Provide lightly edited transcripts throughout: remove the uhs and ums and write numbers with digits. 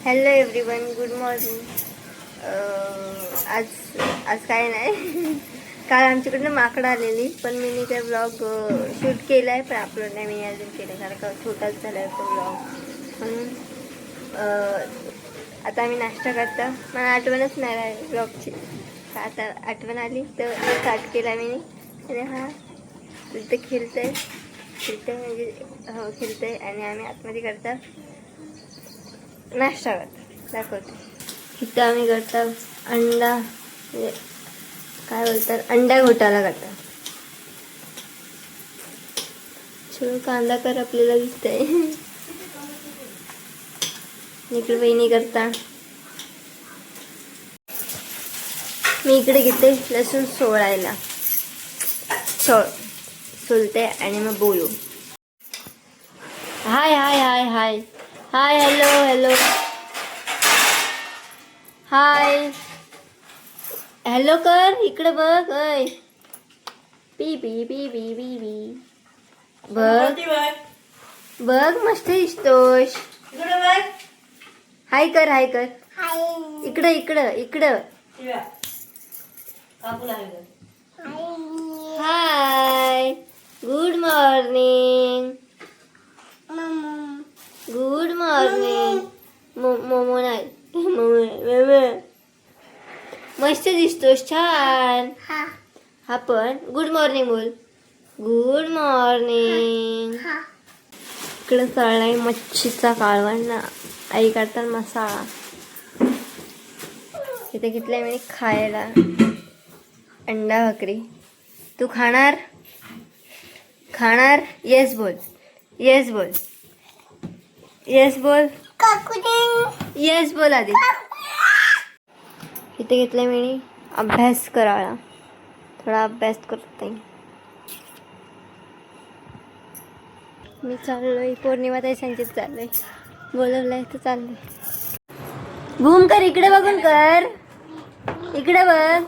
Hello everyone, good morning. आज आज काय नाही. काल आमच्याकडनं माकडं आलेली, पण मी ते ब्लॉग शूट केला आहे, पण अपलोड नाही मी अजून केलं, कारण का छोटाच झाला आहे तो ब्लॉग. म्हणून आता आम्ही नाश्ता करतो. मला आठवणच नाही राहिली ब्लॉगची. आता आठवण आली तर स्टार्ट केला मी. आणि हा तिथं खेळतंय म्हणजे हो खेळतंय, आणि आम्ही आतमध्ये करतो नाश्ता करतो. दाखवतो. इथं आम्ही करतो अंडा, म्हणजे काय बोलतात, अंडा घोटाळा करतात. छो कांदा कर आपल्याला दिसतंय. इकडे वहिनी करता, मी इकडे घेते लसूण सोलायला. सोलते आणि मग बोलू. हाय हाय हाय हाय हाय, हॅलो हॅलो हाय, हॅलो कर, इकडे बघ. अय P P P P P P बघ बघ, मस्त दिसतोस. हाय कर, हाय कर, इकडं इकडं इकडं. Hi, good morning. Good morning. Momo नाही, मोमो. मस्त दिसतोस, छान. हा पण गुड मॉर्निंग बोल. Good morning. इकडे तळलाय मच्छीचा कालवण ना, आई करतात मसाला. इथे घेतलाय मी खायला अंडा भाकरी. तू खाणार? खाणार? येस बोल, येस बोल, येस बोल, येस बोल आधी. इथे घेतलंय मी अभ्यास करायला, थोडा अभ्यास करते. मी चाललोय पौर्णिमा ताई संचित चाललोय, बोलवलंय तर चाललोय. घूम कर, इकडे बघून कर, इकडे बघ.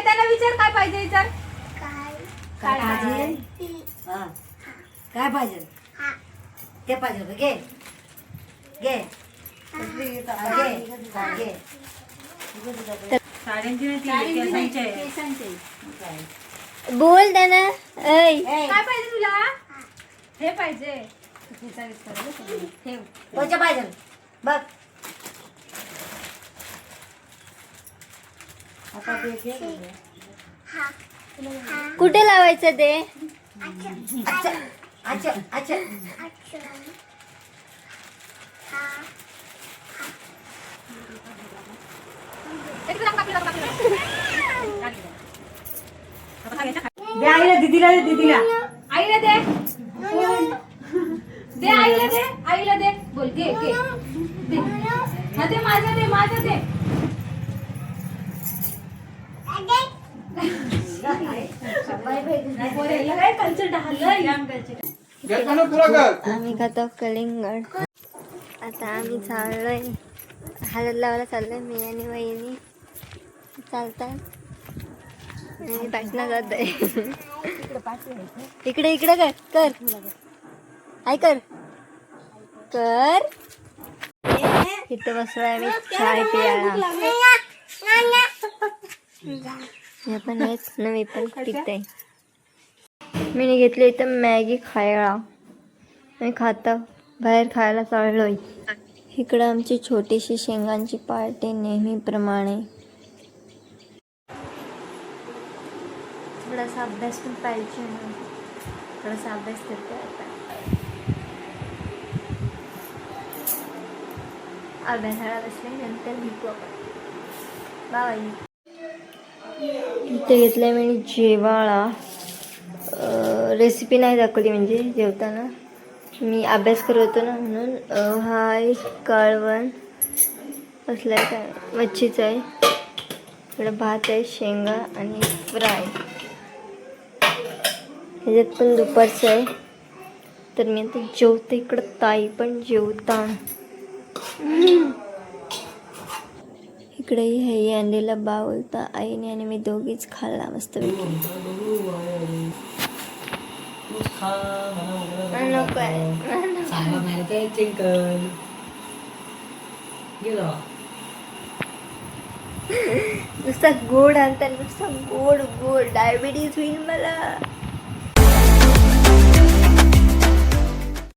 त्याला विचार काय पाहिजे, विचार काय पाहिजे. काय पाहिजे ते पाहिजे. घे घे घे. बोल त्यांना. ऐ काय पाहिजे तुला? हे पाहिजे. कोणते पाहिजे बघ. कुठे लावायचं ते? अच्छा अच्छा अच्छा. दे आईला, दीदीला दे, दीदीला आईला दे, दे आईला दे, आईला दे. बोल घे घे दे. हा दे, माझा दे, माझा दे. आम्ही खातो कलिंगड. आता आम्ही चाललोय हळद लावायला चाललोय, मी आणि वहिनी चालतात. आणि पाठला जात आहे. इकडे इकडे कर कर, हाय कर कर. इथं बसलोय आम्ही चाय प्यायला. हे पण आहेत ना, मी पण पिते. मी घेतली इथं मॅगी खायला, मी खाता बाहेर खायला चाललोय. इकडं आमची छोटीशी शेंगांची पार्टी नेहमीप्रमाणे. थोडासा अभ्यास पण पाहिजे ना, थोडासा अभ्यास करते आता. अभ्यासाला बसले, नंतर भेटू आपण. बाय. इथे घेतलंय मी जेवाळा. रेसिपी नाही दाखवली, म्हणजे जेवताना मी अभ्यास करत होतो ना, म्हणून. हाय काळवण असलं आहे, काय मच्छीचं आहे. इकडं भात आहे, शेंगा आणि फ्राय. ह्याच्यात पण दुपारचं आहे. तर मी आता जेवते. इकडं ताई पण जेवता. इकडेही हे आणलेला बाउलता आईने आणि मी दोघीच खाल्ला मस्त नको नुसता गोड आणता नुसता गोड गोड डायबिटीज होईल मला.